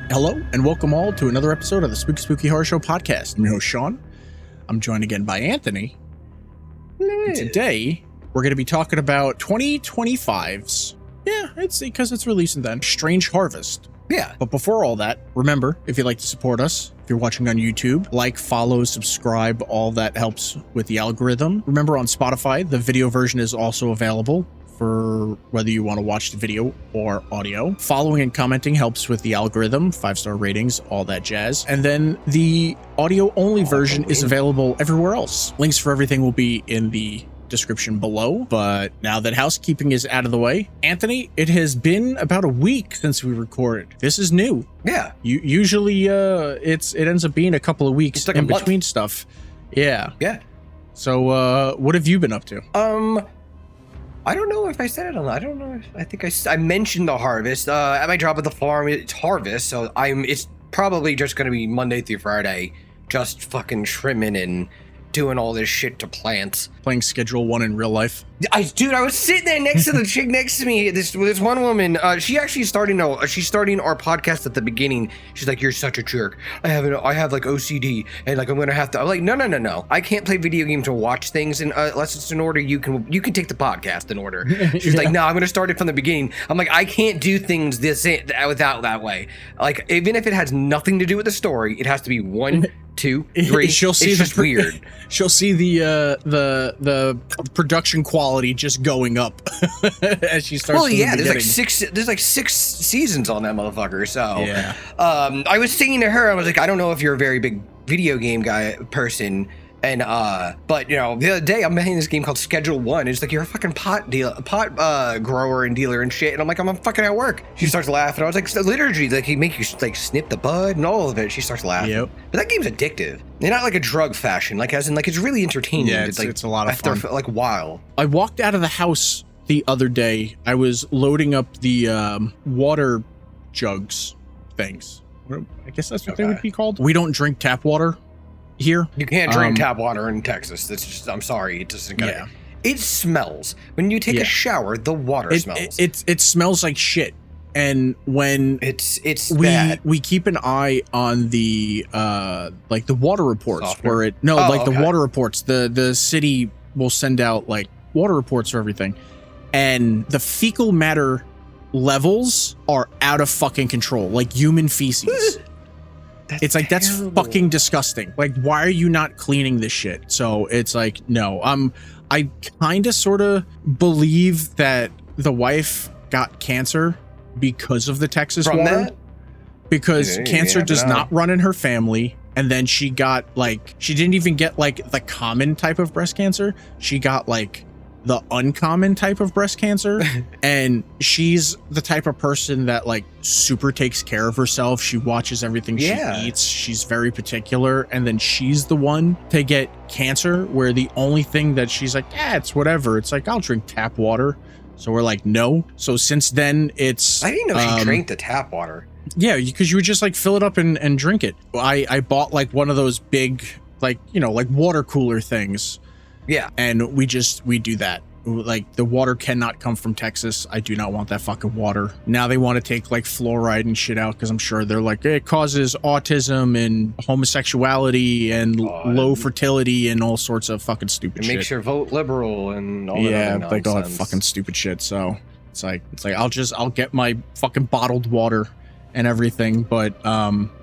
Hello, and welcome all to another episode of the Spooky Horror Show podcast. I'm your host, Sean. I'm joined again by Anthony. And today, we're going to be talking about 2025's, it's because it's releasing then, Strange Harvest. Yeah. But before all that, remember, if you'd like to support us, if you're watching on YouTube, like, follow, subscribe, all that helps with the algorithm. Remember, on Spotify, the video version is also available for whether you want to watch the video or audio. Following and commenting helps with the algorithm, 5-star ratings, all that jazz. And then the audio-only version is available everywhere else. Links for everything will be in the description below. But now that housekeeping is out of the way, Anthony, it has been about a week since we recorded. This is new. Yeah. Usually it ends up being a couple of weeks like in between stuff. Yeah. Yeah. So what have you been up to? I don't know if I said it on. I don't know. I think I mentioned the harvest. At my job at the farm, it's harvest, so it's probably just gonna be Monday through Friday, just fucking trimming and doing all this shit to plants. Playing Schedule 1 in real life. Dude, I was sitting there next to the chick next to me. This one woman. She actually starting our podcast at the beginning. She's like, "You're such a jerk. I have like OCD, and like I'm gonna have to." I'm like, "No. I can't play video games or watch things unless it's in order. You can take the podcast in order." She's like, "No, I'm gonna start it from the beginning." I'm like, "I can't do things without that way. Like, even if it has nothing to do with the story, it has to be 1, 2, 3. She'll see it's just weird. She'll see the production quality just going up as she starts. Well, yeah, there's like six seasons on that motherfucker. So yeah. I was saying to her, I was like, I don't know if you're a very big video game person. And but you know, the other day I'm playing this game called Schedule 1. It's like, you're a fucking pot grower and dealer and shit. And I'm like, I'm fucking at work. She starts laughing. I was like, liturgy, like he make you like snip the bud and all of it. She starts laughing. Yep. But that game's addictive. And not like a drug fashion, like as in like it's really entertaining. Yeah, it's a lot of fun. Like wild. I walked out of the house the other day. I was loading up the water jugs things. I guess that's what they would be called. We don't drink tap water here. You can't drink tap water in Texas. That's just, I'm sorry, it doesn't get it. It smells when you take a shower. The water smells. It smells like shit. And when it's bad. We keep an eye on the like the water reports Software. The water reports. The city will send out like water reports for everything, and the fecal matter levels are out of fucking control, like human feces. It's like, that's fucking disgusting. Like, why are you not cleaning this shit? So it's like, no, I kind of sort of believe that the wife got cancer because of the Texas water. Because cancer does not run in her family. And then she got like, she didn't even get like the common type of breast cancer. She got like the uncommon type of breast cancer. And she's the type of person that like super takes care of herself. She watches everything she eats. She's very particular. And then she's the one to get cancer, where the only thing that she's like, it's whatever. It's like, I'll drink tap water. So we're like, no. So since then I didn't know she drank the tap water. Yeah, because you would just like fill it up and drink it. I bought like one of those big, like, you know, like water cooler things. Yeah. And we do that. Like, the water cannot come from Texas. I do not want that fucking water. Now they want to take like fluoride and shit out because I'm sure they're like, it causes autism and homosexuality and low fertility and all sorts of fucking stupid shit. It makes your vote liberal and all that. Yeah, like all that fucking stupid shit. So it's like I'll get my fucking bottled water and everything. But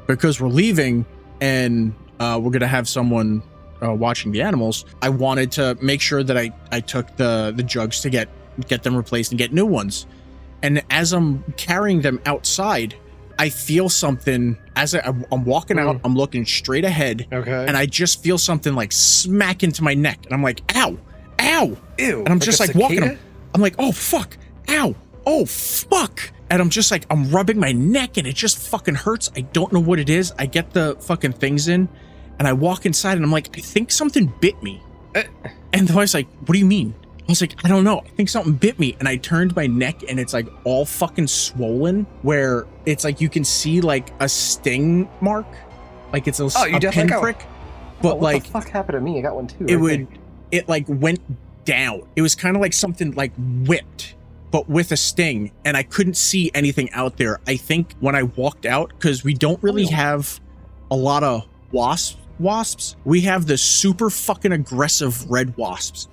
because we're leaving and we're gonna have someone watching the animals, I wanted to make sure that I took the jugs to get them replaced and get new ones. And as I'm carrying them outside, I feel something as I'm walking out. I'm looking straight ahead, and I just feel something like smack into my neck, and I'm like, ow, ew. And I'm just like walking. I'm like, oh fuck, ow, oh fuck. And I'm just like, I'm rubbing my neck, and it just fucking hurts. I don't know what it is. I get the fucking things in. And I walk inside and I'm like, I think something bit me. And the wife's like, what do you mean? I was like, I don't know. I think something bit me. And I turned my neck and it's like all fucking swollen, where it's like you can see like a sting mark. Like it's a pinprick. But what the fuck happened to me? I got one too. It like went down. It was kind of like something like whipped but with a sting, and I couldn't see anything out there. I think when I walked out, because we don't really have a lot of wasps, we have the super fucking aggressive red wasps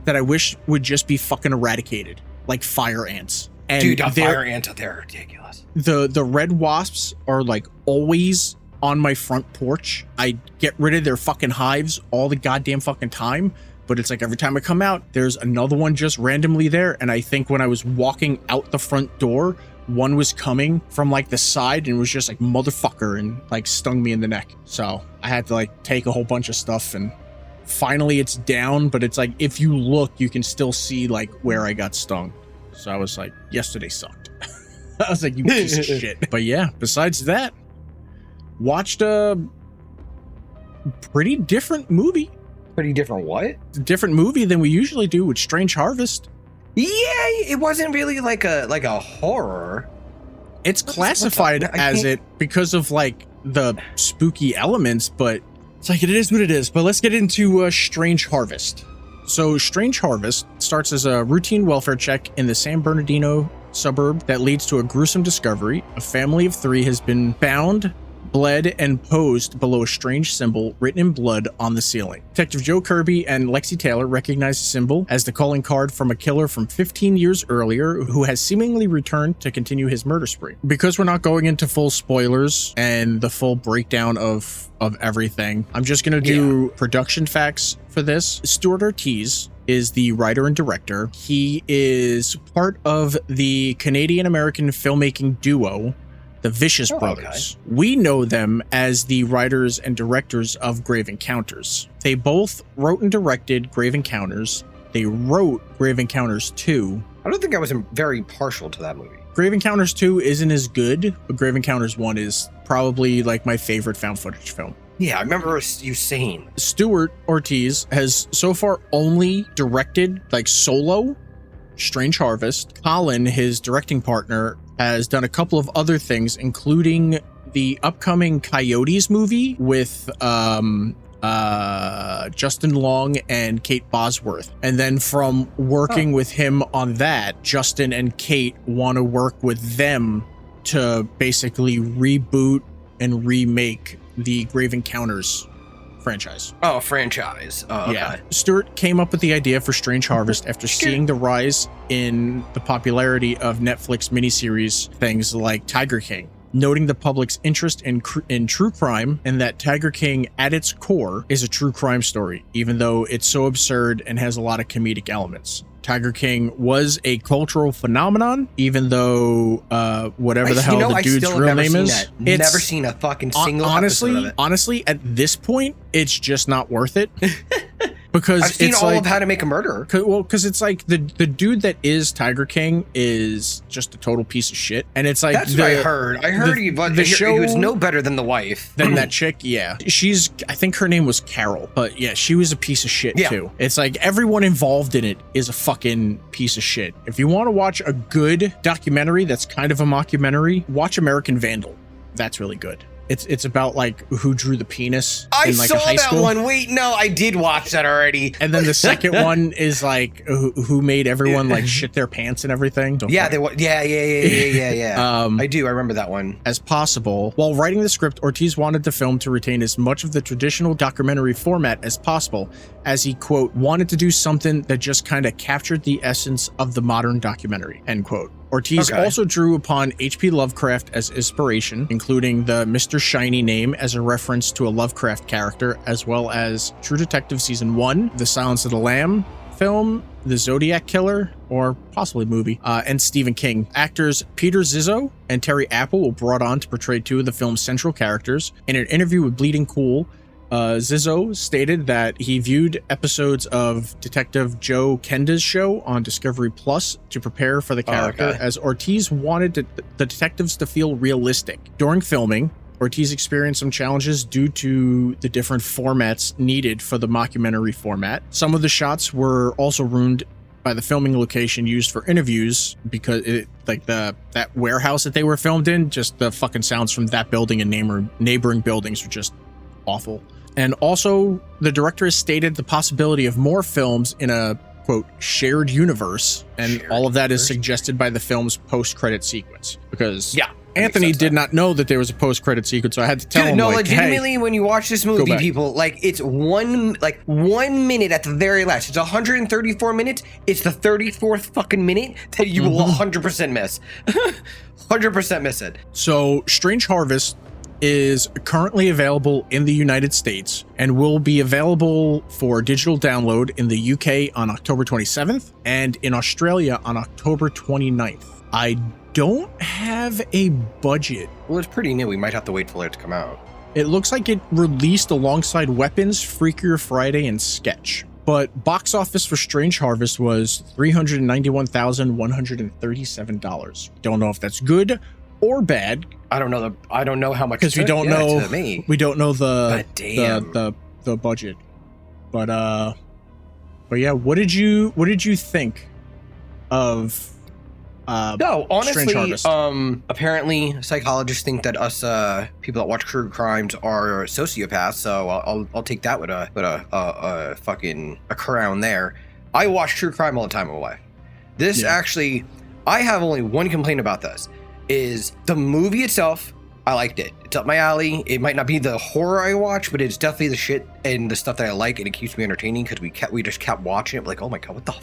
that I wish would just be fucking eradicated, like fire ants. And dude, fire ants out there are ridiculous. The red wasps are like always on my front porch. I get rid of their fucking hives all the goddamn fucking time. But it's like every time I come out, there's another one just randomly there. And I think when I was walking out the front door, one was coming from like the side and was just like motherfucker and like stung me in the neck. So I had to like take a whole bunch of stuff, and finally it's down. But it's like if you look, you can still see like where I got stung. So I was like, yesterday sucked. I was like, you piece of shit. But yeah, besides that, watched a pretty different movie. Pretty different what? Different movie than we usually do with Strange Harvest. Yeah, it wasn't really like a horror. It's classified as it because of like the spooky elements, but it's like it is what it is. But let's get into Strange Harvest. So Strange Harvest starts as a routine welfare check in the San Bernardino suburb that leads to a gruesome discovery. A family of 3 has been bound, bled, and posed below a strange symbol written in blood on the ceiling. Detective Joe Kirby and Lexi Taylor recognize the symbol as the calling card from a killer from 15 years earlier who has seemingly returned to continue his murder spree. Because we're not going into full spoilers and the full breakdown of everything, I'm just going to do production facts for this. Stuart Ortiz is the writer and director. He is part of the Canadian-American filmmaking duo the Vicious Brothers. Okay. We know them as the writers and directors of Grave Encounters. They both wrote and directed Grave Encounters. They wrote Grave Encounters 2. I don't think I was very partial to that movie. Grave Encounters 2 isn't as good, but Grave Encounters 1 is probably like my favorite found footage film. Yeah, I remember you saying. Stuart Ortiz has so far only directed like solo Strange Harvest. Colin, his directing partner, has done a couple of other things, including the upcoming Coyotes movie with Justin Long and Kate Bosworth. And then from working with him on that, Justin and Kate want to work with them to basically reboot and remake the Grave Encounters franchise. Oh, franchise. Oh, okay. Yeah. Stuart came up with the idea for Strange Harvest after seeing the rise in the popularity of Netflix miniseries things like Tiger King, noting the public's interest in true crime and that Tiger King at its core is a true crime story, even though it's so absurd and has a lot of comedic elements. Tiger King was a cultural phenomenon, even though whatever the hell the dude's real name is. Never seen a fucking single episode of it. Honestly, at this point, it's just not worth it. Because I've seen all of How to Make a Murderer. Well, because it's like the dude that is Tiger King is just a total piece of shit, and it's like that's what I heard. I heard he was no better than the wife. Than that chick, yeah. I think her name was Carol, but yeah, she was a piece of shit too. It's like everyone involved in it is a fucking piece of shit. If you want to watch a good documentary that's kind of a mockumentary, watch American Vandal. That's really good. It's about like who drew the penis in like saw a high that school. one. Wait, no, I did watch that already. And then the second one is like who made everyone like shit their pants and everything. Yeah, I do. I remember that one. As possible. While writing the script, Ortiz wanted the film to retain as much of the traditional documentary format as possible, as he, quote, wanted to do something that just kind of captured the essence of the modern documentary, end quote. Ortiz also drew upon H.P. Lovecraft as inspiration, including the Mr. Shiny name as a reference to a Lovecraft character, as well as True Detective Season 1, The Silence of the Lamb film, The Zodiac Killer, or possibly movie, and Stephen King. Actors Peter Zizzo and Terry Apple were brought on to portray 2 of the film's central characters. In an interview with Bleeding Cool, Zizzo stated that he viewed episodes of Detective Joe Kenda's show on Discovery Plus to prepare for the character, as Ortiz wanted the detectives to feel realistic. During filming, Ortiz experienced some challenges due to the different formats needed for the mockumentary format. Some of the shots were also ruined by the filming location used for interviews, because that warehouse that they were filmed in, just the fucking sounds from that building and neighboring buildings were just awful. And also, the director has stated the possibility of more films in a quote, shared universe, and Shared all of that is universe. suggested by the film's post-credit sequence. Because Yeah, Anthony makes sense, did not know that there was a post-credit sequence, so I had to tell him, no, like, legitimately, hey, when you watch this movie, back. people, like, it's 1 minute at the very last. It's 134 minutes. It's the 34th fucking minute that you will 100% miss. 100% miss it. So Strange Harvest is currently available in the United States and will be available for digital download in the UK on October 27th and in Australia on October 29th. I don't have a budget. Well, it's pretty new. We might have to wait for it to come out. It looks like it released alongside Weapons, Freakier Friday, and Sketch. But box office for Strange Harvest was $391,137. Don't know if that's good or bad. I don't know how much Because we don't know the But damn. the budget. But yeah, what did you think of No, Strange honestly, Harvest? apparently psychologists think that us people that watch true crimes are sociopaths, so I'll take that with a fucking a crown there. I watch true crime all the time with my wife. This actually, I have only one complaint about this, is the movie itself. I liked it. It's up my alley. It might not be the horror I watch, but it's definitely the shit and the stuff that I like, and it keeps me entertaining because we just kept watching it. Like, oh my god, what the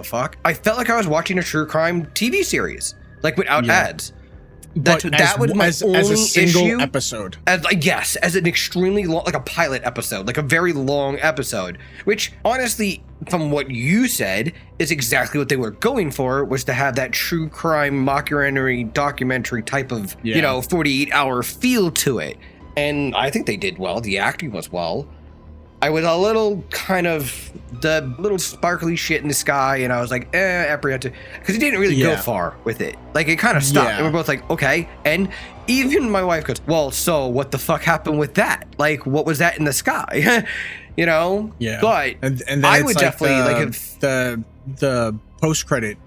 fuck? I felt like I was watching a true crime TV series, like without ads. That was my only as a single issue. episode. As an extremely long, like a pilot episode, like a very long episode, which honestly, from what you said, is exactly what they were going for, was to have that true crime mockumentary documentary type of, 48-hour feel to it. And I think they did well. The acting was well. I was a little kind of the little sparkly shit in the sky, and I was like, apprehensive, because he didn't really go far with it. Like, it kind of stopped, and we're both like, okay. And even my wife goes, well, so what the fuck happened with that? Like, what was that in the sky? Yeah. But and then I it's would like definitely like if the post credit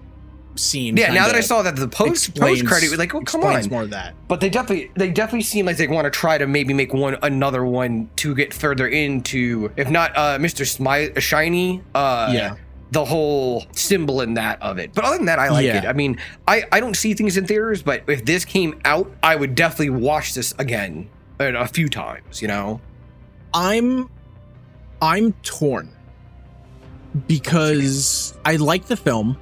scene. Yeah, now that I saw that the post credit was like, oh, come on, more of that. But they definitely seem like they want to try to maybe make another one to get further into, if not Mr. Shiny, the whole symbol in that of it. But other than that, I like it. I mean, I don't see things in theaters, but if this came out, I would definitely watch this again a few times. I'm torn because I like the film.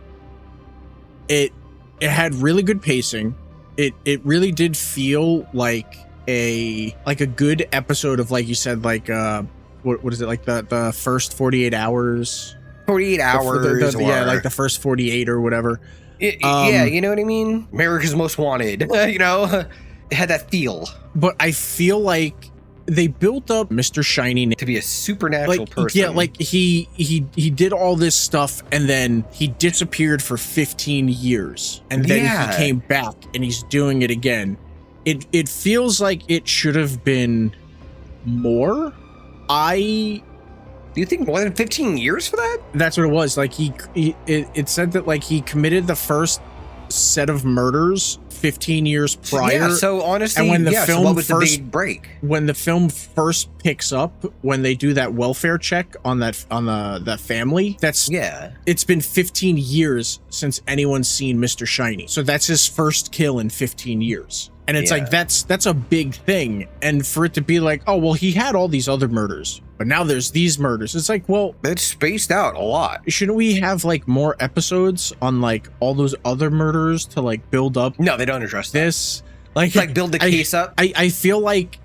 It had really good pacing. It really did feel like a good episode of, like you said, like what is it, like the first 48 hours? 48 hours, like the first 48 or whatever. Yeah, you know what I mean? America's Most Wanted. It had that feel. But I feel like they built up Mr. Shiny to be a supernatural person. Yeah, like he did all this stuff and then he disappeared for 15 years and then he came back and he's doing it again. It feels like it should have been more. Do you think more than 15 years for that? That's what it was. Like it said that like he committed the first set of murders 15 years prior. Yeah, so honestly, and when the film what was first, the big break? When the film first picks up, when they do that welfare check on that family, it's been 15 years since anyone's seen Mr. Shiny. So that's his first kill in 15 years. And it's like that's a big thing. And for it to be like, oh well, he had all these other murders, but now there's these murders. It's like, well, it's spaced out a lot. Shouldn't we have like more episodes on like all those other murders to like build up? No, they don't address this. Like build the case up. I feel like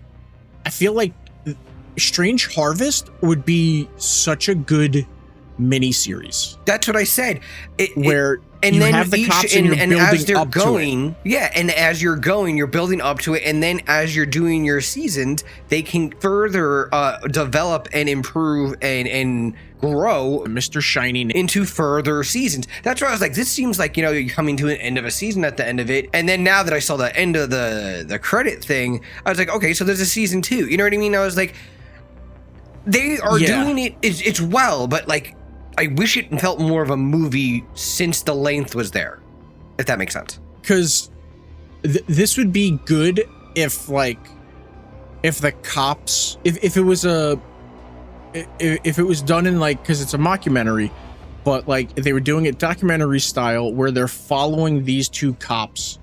Strange Harvest would be such a good miniseries. That's what I said. And then have the cops and as they're going, and as you're going, you're building up to it, and then as you're doing your seasons, they can further develop and improve and grow Mr. Shiny into further seasons. That's why I was like, this seems like, you're coming to an end of a season at the end of it. And then now that I saw the end of the credit thing, I was like, okay, so there's a season 2. You know what I mean? I was like, they are doing it. It's well, but like, I wish it felt more of a movie since the length was there, if that makes sense. Because this would be good if the cops, if it was done in like, because it's a mockumentary, but like they were doing it documentary style where they're following these two cops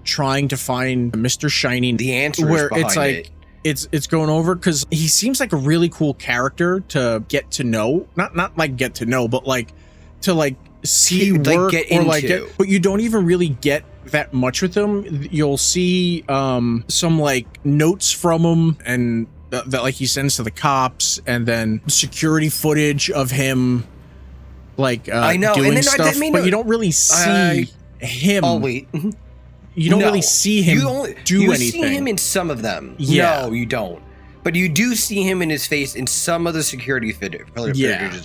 trying to find Mr. Shiny. The answer where is behind it's like it. it's going over because he seems like a really cool character to get to know, not like get to know, but like to like see Like, work get or like into. but you don't even really get that much with him. You'll see some like notes from him and that like he sends to the cops, and then security footage of him like I know, doing and then stuff, but you don't really see him. Oh wait. You don't really see him do anything. You see him in some of them. Yeah. No, you don't. But you do see him in his face in some of the security footage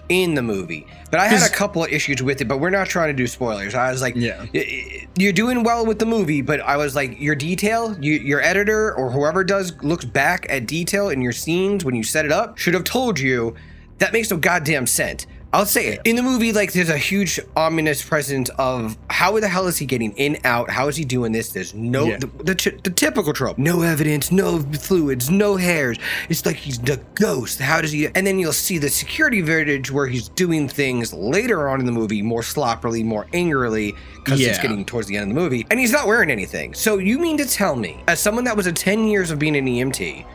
in the movie. But I had a couple of issues with it, but we're not trying to do spoilers. I was like, you're doing well with the movie, but I was like, your detail, your editor or whoever looks back at detail in your scenes when you set it up should have told you that makes no goddamn sense. I'll say it. In the movie, like, there's a huge ominous presence of how the hell is he getting in, out? How is he doing this? There's no, the typical trope. No evidence, no fluids, no hairs. It's like he's the ghost. How does he? And then you'll see the security footage where he's doing things later on in the movie more sloppily, more angrily, because it's getting towards the end of the movie. And he's not wearing anything. So you mean to tell me, as someone that was 10 years of being an EMT,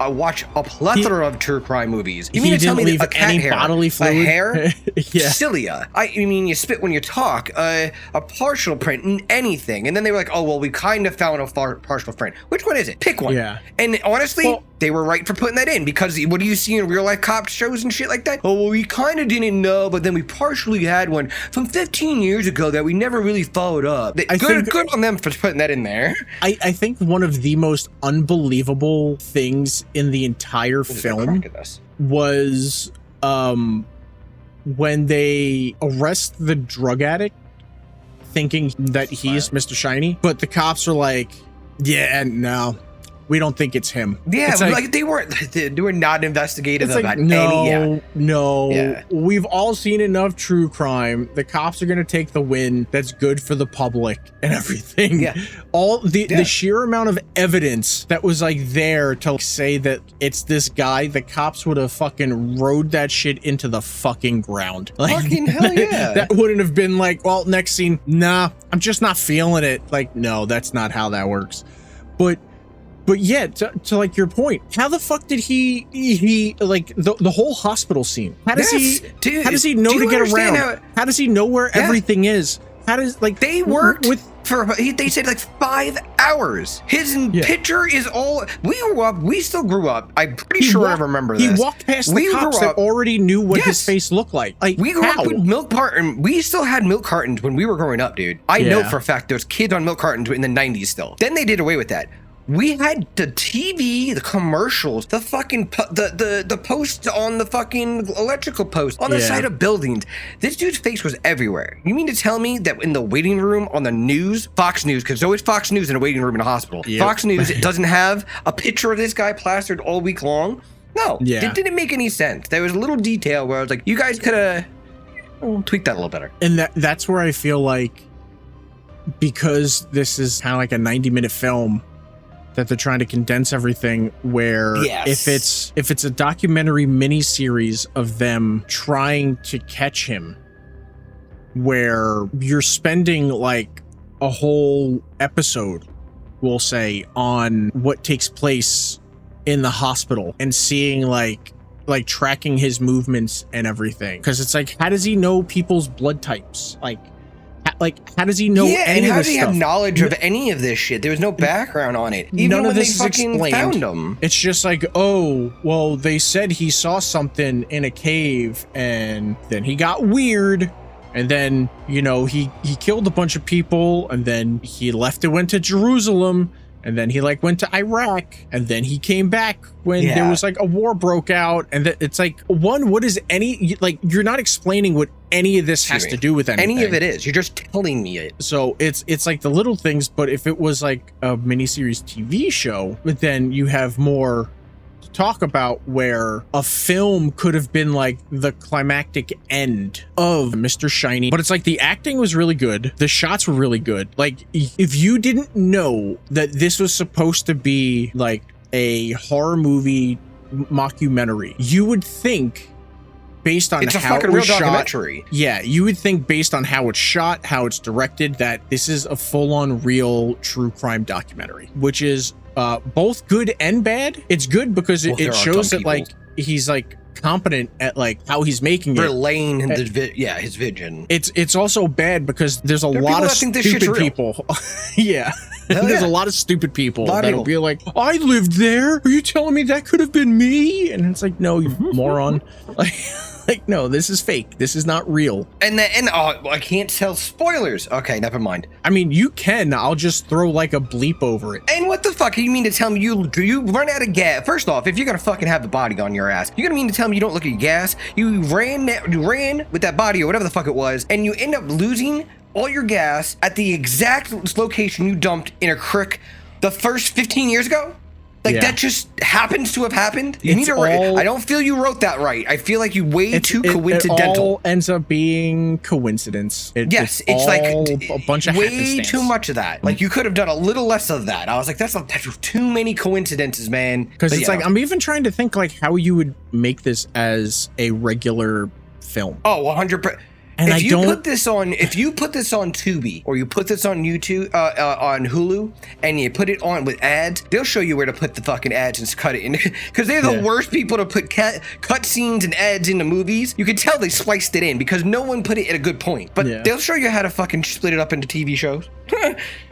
I watch a plethora of true crime movies. You mean to tell me that a cat hair, bodily fluid? A hair, cilia, I mean, you spit when you talk, a partial print in anything. And then they were like, oh, well, we kind of found a partial print. Which one is it? Pick one. Yeah. And honestly, they were right for putting that in, because what do you see in real life cop shows and shit like that? Oh, well, we kind of didn't know, but then we partially had one from 15 years ago that we never really followed up. Good on them for putting that in there. I think one of the most unbelievable things in the entire film was when they arrest the drug addict thinking that he's Mr. Shiny, but the cops are like, yeah, no, we don't think it's him. Yeah, it's like they were not investigative about No, we've all seen enough true crime. The cops are gonna take the win. That's good for the public and everything. Yeah. All the sheer amount of evidence that was like there to say that it's this guy, the cops would have fucking rode that shit into the fucking ground. Like, fucking hell yeah. That wouldn't have been like, well, next scene, nah, I'm just not feeling it. Like, no, that's not how that works. But yeah, to like your point, how the fuck did he like the whole hospital scene? How does how does he know to get around? How does he know where everything is? How does they worked they said like 5 hours. His picture is all. We still grew up. I'm pretty sure I remember this. He walked past the cops that already knew what his face looked like. Like, we grew up with milk carton. We still had milk cartons when we were growing up, dude. I know for a fact there's kids on milk cartons in the 90s still. Then they did away with that. We had the TV, the commercials, the fucking the posts on the fucking electrical post on the side of buildings. This dude's face was everywhere. You mean to tell me that in the waiting room on the news, Fox News, because there's always Fox News in a waiting room in a hospital. Yep. Fox News doesn't have a picture of this guy plastered all week long? No, it didn't make any sense. There was a little detail where I was like, you guys could have tweaked that a little better. And that's where I feel like, because this is kind of like a 90-minute film, that they're trying to condense everything, where if it's a documentary miniseries of them trying to catch him, where you're spending like a whole episode, we'll say, on what takes place in the hospital and seeing like tracking his movements and everything, because it's like, how does he know people's blood types? Like how does he know any of this stuff? How does he have knowledge of any of this shit? There was no background on it. Even None of when this they is fucking explained. found him. It's just like, oh, well, they said he saw something in a cave, and then he got weird, and then, you know, he killed a bunch of people, and then he left and went to Jerusalem, and then he like went to Iraq, and then he came back when there was like a war broke out. And it's like, what is you're not explaining what any of this has to do with anything. Any of it is. You're just telling me it. So it's like the little things, but if it was like a miniseries TV show, but then you have more to talk about, where a film could have been like the climactic end of Mr. Shiny. But it's like the acting was really good. The shots were really good. Like, if you didn't know that this was supposed to be like a horror movie mockumentary, you would think based on it's a how fucking it real was shot, documentary. yeah, you would think based on how it's shot, how it's directed, that this is a full-on real true crime documentary, which is both good and bad. It's good because Well, there it are shows dumb that like he's like competent at like how he's making it. Relaying his vision. It's also bad because there's a There are lot people of that think this shit's stupid real. people. Yeah. Hell There's yeah. a lot of stupid people Lot of that'll people. be like, I lived there. Are you telling me that could have been me? And it's like, no, you moron. Like, no, this is fake. This is not real. And I can't tell spoilers. Okay, never mind. I mean, you can. I'll just throw like a bleep over it. And what the fuck? You mean to tell me you run out of gas? First off, if you're gonna fucking have the body on your ass, you're gonna mean to tell me you don't look at your gas? You ran with that body or whatever the fuck it was, and you end up losing all your gas at the exact location you dumped in a creek the first 15 years ago? Like, Yeah. that just happens to have happened? You It's need to all- I don't feel you wrote that right. I feel like you way too coincidental. It all ends up being coincidence. Yes, it's like all a bunch of way happenstance. too much of that. Like, you could have done a little less of that. I was like, that's too many coincidences, man. Because But it's yeah. like, I'm even trying to think like how you would make this as a regular film. Oh, 100%. And if I you don't- put this on Tubi or you put this on YouTube, on Hulu, and you put it on with ads, they'll show you where to put the fucking ads and cut it in. Because they're the Yeah. worst people to put cut scenes and ads into movies. You can tell they spliced it in because no one put it at a good point. But Yeah. they'll show you how to fucking split it up into TV shows.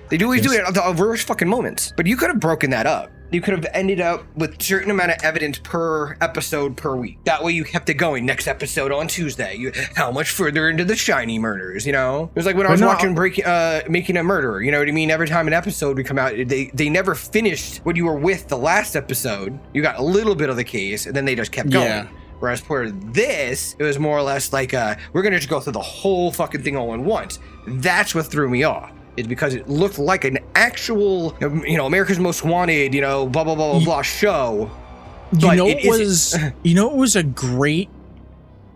They do always do it at the worst fucking moments. But you could have broken that up. You could have ended up with a certain amount of evidence per episode per week. That way you kept it going. Next episode on Tuesday. How much further into the Shiny murders, you know? It was like when I was watching Making a Murderer, you know what I mean? Every time an episode would come out, they never finished what you were with the last episode. You got a little bit of the case, and then they just kept going. Yeah. Whereas for this, it was more or less like, we're going to just go through the whole fucking thing all at once. That's what threw me off. Is because it looked like an actual, you know, America's Most Wanted, you know, blah, blah, blah, blah, blah show. But it was a great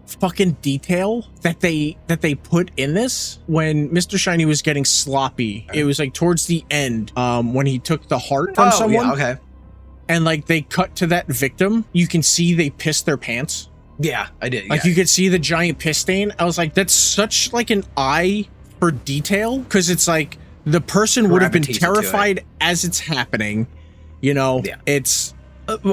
fucking detail that they put in this when Mr. Shiny was getting sloppy. It was like towards the end, when he took the heart from someone. Yeah, okay. And like they cut to that victim, you can see they pissed their pants. Yeah, I did. Like you could see the giant piss stain. I was like, that's such like an eye for detail, because it's like the person would have been Gravitates into terrified as it's happening. You know, Yeah. it's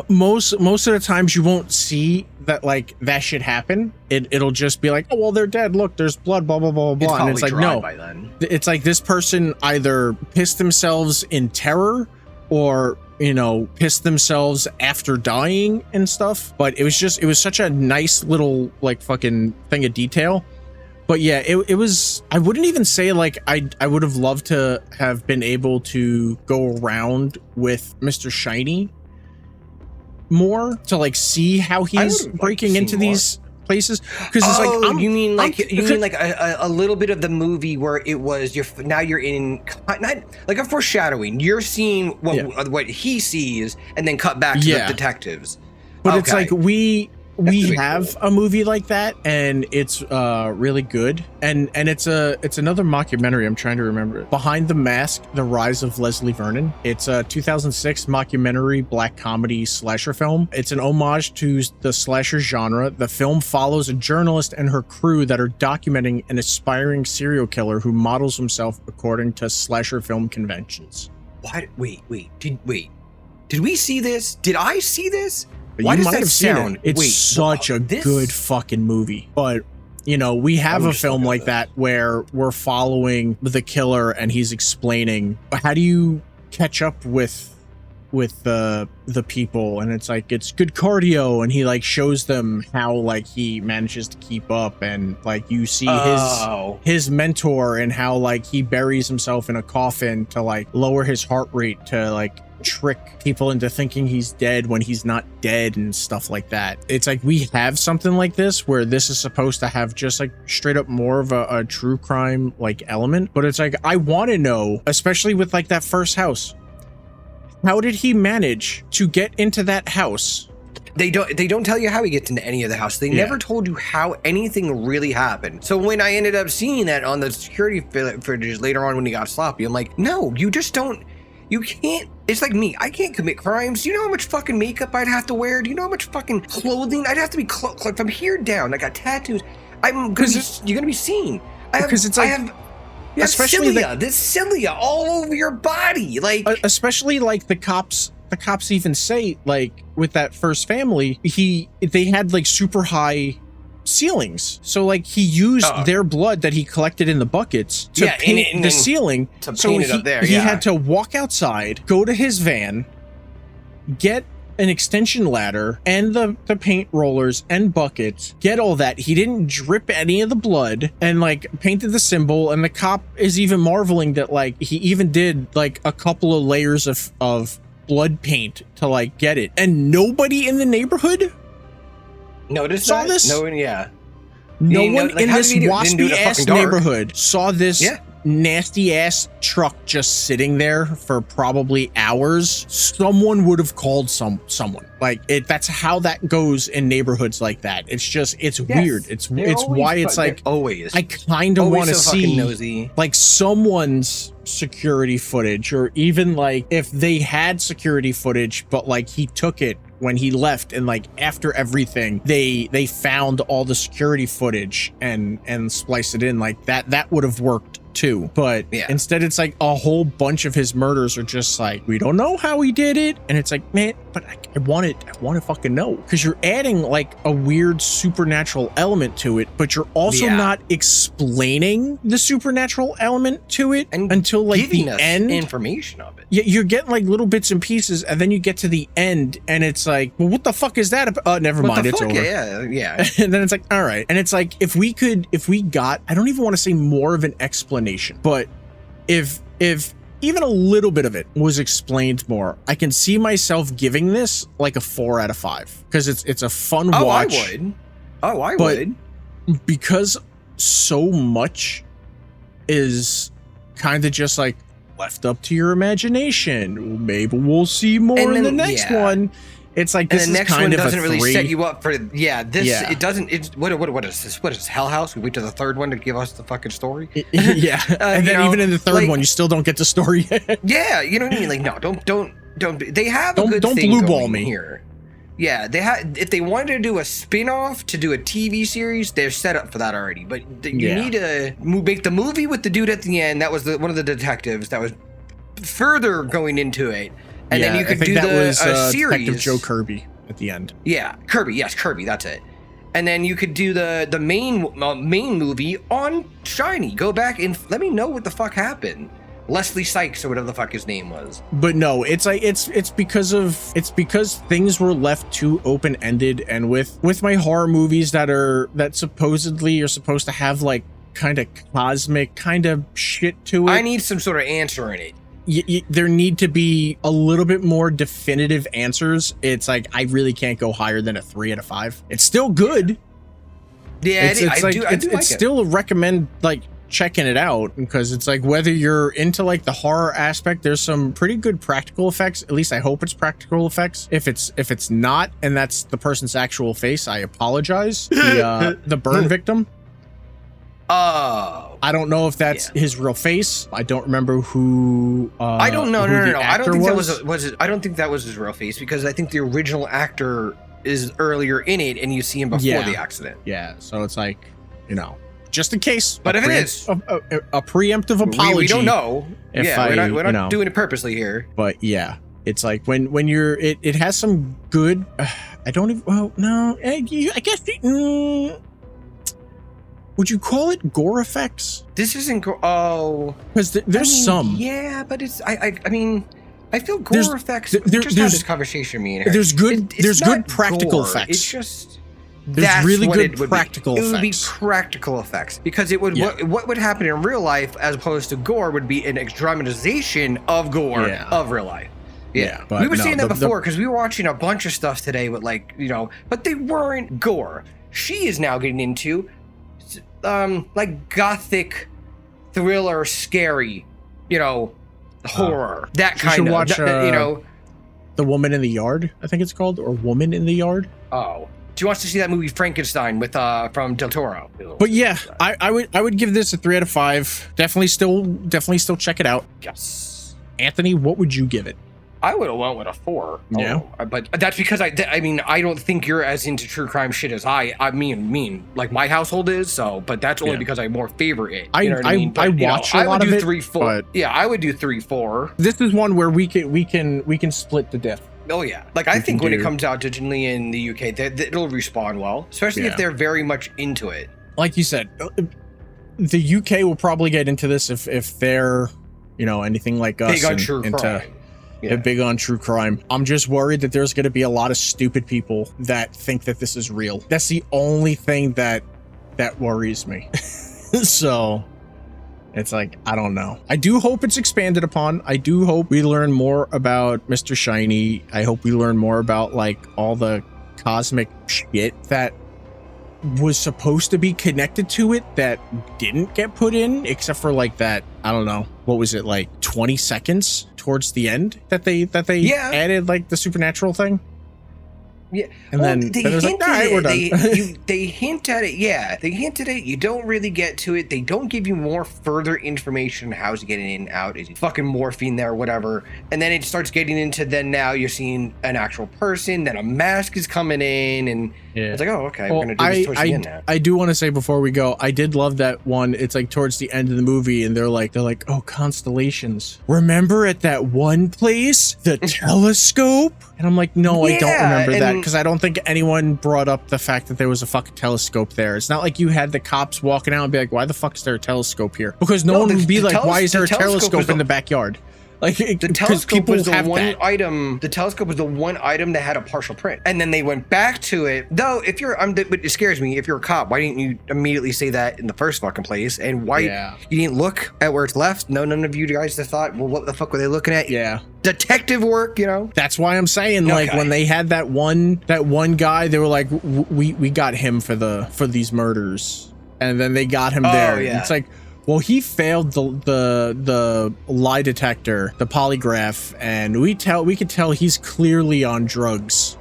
most of the times you won't see that like that shit happen. It'll just be like, oh well, they're dead. Look, there's blood. Blah blah blah blah. And it's like no, by then. it's like this person either pissed themselves in terror or, you know, pissed themselves after dying and stuff. But it was such a nice little like fucking thing of detail. But yeah, it was, I wouldn't even say like I would have loved to have been able to go around with Mr. Shiny more to like see how he's breaking into these places, because it's like you mean like a little bit of the movie where it was you're in not like a foreshadowing. You're seeing what he sees and then cut back to the detectives. But it's like we pretty have a movie like that, and it's really good, and it's another mockumentary. I'm trying to remember it. Behind the Mask: The Rise of Leslie Vernon. It's a 2006 mockumentary black comedy slasher film. It's an homage to the slasher genre. The film follows a journalist and her crew that are documenting an aspiring serial killer who models himself according to slasher film conventions. What? Wait. Did we see this? Did I see this? But Why you does might that have seen sound? it. It's such a good fucking movie. But, you know, we have a film like that where we're following the killer and he's explaining how do you catch up with the people, and it's like it's good cardio, and he like shows them how like he manages to keep up, and like you see his mentor and how like he buries himself in a coffin to like lower his heart rate to like trick people into thinking he's dead when he's not dead and stuff like that. It's like we have something like this where this is supposed to have just like straight up more of a true crime like element, but it's like I want to know, especially with like that first house, how did he manage to get into that house? They don't tell you how he gets into any of the house. They never told you how anything really happened. So when I ended up seeing that on the security footage later on when he got sloppy, I'm like, no, you just don't. You can't It's like me. I can't commit crimes. Do you know how much fucking makeup I'd have to wear? Do you know how much fucking clothing I'd have to be like from here down? I got tattoos. You're gonna be seen. Especially there's cilia all over your body, like especially like the cops even say, like, with that first family, they had like super high ceilings, so like he used their blood that he collected in the buckets to paint the ceiling, he had to walk outside, go to his van, get an extension ladder and the paint rollers and buckets, get all that. He didn't drip any of the blood, and like painted the symbol. And the cop is even marveling that like he even did like a couple of layers of blood paint to like get it. And nobody in the neighborhood saw this. No one, yeah. No one in this waspy ass neighborhood saw this nasty ass truck just sitting there for probably hours. Someone would have called someone. Like that's how that goes in neighborhoods like that. It's just weird. It's why it's like always. I kind of want to see nosy. like someone's security footage, or even like if they had security footage but like he took it when he left, and like after everything they found all the security footage and spliced it in, like that would have worked too. But instead it's like a whole bunch of his murders are just like, we don't know how he did it, and it's like, man, but I want to fucking know, because you're adding like a weird supernatural element to it, but you're also not explaining the supernatural element to it until like the end information of it. You're getting like little bits and pieces, and then you get to the end and it's like, well, what the fuck is that about? Never mind, it's over. Yeah. And then it's like, all right. And it's like, if we got, I don't even want to say more of an explanation, but if even a little bit of it was explained more, I can see myself giving this like a 4 out of 5, because it's a fun watch. I would. Because so much is kind of just like left up to your imagination. Maybe we'll see more in the next one. It's like, this and the is next kind one of doesn't a really 3. set you up for it doesn't. It's what is this? What is Hell House? We wait to the third one to give us the fucking story. And then even in the third one, you still don't get the story. Yeah, you know what I mean. Like, no, don't. They have a good don't thing blue going ball me here. Yeah, they had. If they wanted to do a spin-off to do a TV series, they're set up for that already. But you need to make the movie with the dude at the end. That was one of the detectives that was further going into it. And then you could do the series. Detective Joe Kirby at the end. Yeah, Kirby. Yes, Kirby. That's it. And then you could do the main movie on Shiny. Go back and let me know what the fuck happened. Leslie Sykes or whatever the fuck his name was. But no, it's like it's because things were left too open-ended, and with my horror movies that supposedly are supposed to have like kind of cosmic kind of shit to it. I need some sort of answer in it. There need to be a little bit more definitive answers. It's like, I really can't go higher than a 3 out of 5. It's still good. Yeah, I still recommend like checking it out, because it's like, whether you're into like the horror aspect, there's some pretty good practical effects. At least I hope it's practical effects. If it's not, and that's the person's actual face, I apologize. The burn victim. Oh, I don't know if that's his real face. I don't remember who. I don't know. No. I don't think I don't think that was his real face, because I think the original actor is earlier in it, and you see him before the accident. Yeah. So it's like, just in case. But if it is a preemptive apology, we don't know. We're not doing it purposely here. But yeah, it's like when you're it has some good. I don't even. Well, no. I guess. Would you call it gore effects? This isn't gore. Oh, because there's some. Yeah, but it's. I mean, I feel gore effects. There's this conversation. There's good. There's good practical effects. It's just. There's really good practical effects. It would be practical effects, because it would. What would happen in real life as opposed to gore would be an dramatization of gore of real life. Yeah, we were saying that before, because we were watching a bunch of stuff today with but they weren't gore. She is now getting into like gothic thriller, scary, horror, that kind of, watch, The Woman in the Yard, I think it's called, or Woman in the Yard. Oh, do you want to see that movie Frankenstein with from Del Toro? But yeah, I would give this a 3 out of 5. Definitely still check it out. Yes. Anthony, what would you give it? I would have went with a 4. Yeah. But that's because I mean, I don't think you're as into true crime shit as I mean, like my household is. So, but that's only because I more favor it. You know what I mean? But, I watch a lot of it. I would do 3, 4. But yeah, I would do 3, 4. This is one where we can split the diff. Oh yeah, like I think when it comes out digitally in the UK, it'll respawn well, especially if they're very much into it. Like you said, the UK will probably get into this if they're, you know, anything like us. Big on true crime. Yeah, big on true crime. I'm just worried that there's going to be a lot of stupid people that think that this is real. That's the only thing that worries me. So it's like, I don't know. I do hope it's expanded upon. I do hope we learn more about Mr. Shiny. I hope we learn more about like all the cosmic shit that was supposed to be connected to it that didn't get put in, except for like that, I don't know, what was it, like 20 seconds towards the end that they added like the supernatural thing. Yeah, and then it was like, all right, we're done. They hint at it. Yeah, they hint at it. You don't really get to it. They don't give you more further information. How's he getting in and out? Is he fucking morphine there, whatever? And then it starts getting into, then now you're seeing an actual person. Then a mask is coming in, and it's like, oh, okay, we're gonna do this towards the end now. I do want to say before we go, I did love that one. It's like towards the end of the movie, and they're like, oh, constellations. Remember at that one place, the telescope? And I'm like, no, I don't remember that, because I don't think anyone brought up the fact that there was a fucking telescope there. It's not like you had the cops walking out and be like, why the fuck is there a telescope here? Because no one would be like, why is there a telescope in the backyard? Like, the telescope was the one item. The telescope was the one item that had a partial print, and then they went back to it. Though, if you're, but it scares me. If you're a cop, why didn't you immediately say that in the first fucking place? And why you didn't look at where it's left? No, none of you guys have thought, well, what the fuck were they looking at? Yeah, detective work, you know. That's why I'm saying, like, when they had that one guy, they were like, we got him for these murders, and then they got him there. Yeah. It's like, well, he failed the lie detector, the polygraph, and we could tell he's clearly on drugs.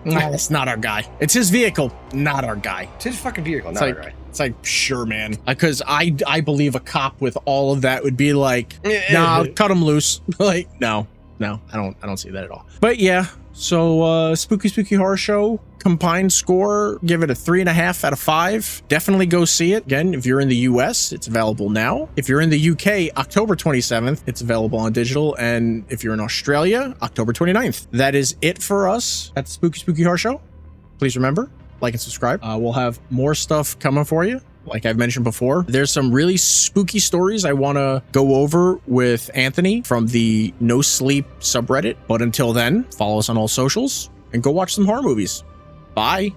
Nah, that's not our guy. It's his vehicle, not our guy. It's his fucking vehicle, not our guy. It's like, sure, man. Because I believe a cop with all of that would be like, nah, cut him loose. Like, no, I don't see that at all. But yeah, so spooky horror show. Combined score, give it a 3.5 out of 5. Definitely go see it. Again, if you're in the US, it's available now. If you're in the UK, October 27th, it's available on digital. And if you're in Australia, October 29th. That is it for us at the Spooky Horror Show. Please remember, like and subscribe. We'll have more stuff coming for you. Like I've mentioned before, there's some really spooky stories I want to go over with Anthony from the No Sleep subreddit. But until then, follow us on all socials and go watch some horror movies. Bye.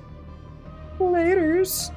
Laters.